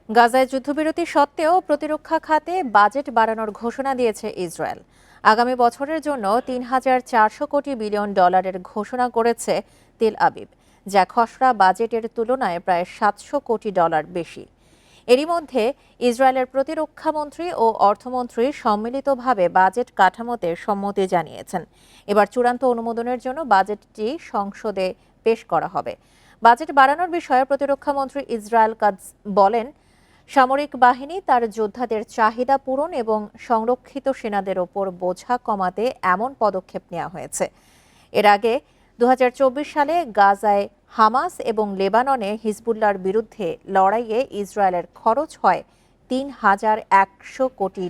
গাজায় যুদ্ধবিরতি সত্ত্বেও প্রতিরক্ষা খাতে বাজেট বাড়ানোর ঘোষণা দিয়েছে ইসরায়েল। আগামী বছরের জন্য $৩,৪০০ কোটি ঘোষণা করেছে তেল আবিব, যা খসড়া বাজেটের তুলনায় প্রায় $৭০০ কোটি বেশি। এরই মধ্যে ইসরায়েলের প্রতিরক্ষামন্ত্রী ও অর্থমন্ত্রী সম্মিলিতভাবে বাজেট কাঠামোতে সম্মতি জানিয়েছেন। এবার চূড়ান্ত অনুমোদনের জন্য বাজেটটি সংসদে পেশ করা হবে। বাজেট বাড়ানোর বিষয়ে প্রতিরক্ষামন্ত্রী ইসরায়েল কাটজ বলেন, সামরিক বাহিনী তার যোদ্ধাদের চাহিদা পূরণ এবং সংরক্ষিত সেনাদের ওপর বোঝা কমাতে এমন পদক্ষেপ নেওয়া হয়েছে। এর আগে 2024 সালে গাজায় হামাস এবং লেবাননে হিজবুল্লাহর বিরুদ্ধে লড়াইয়ে ইসরায়েলের খরচ হয় $3,100 কোটি।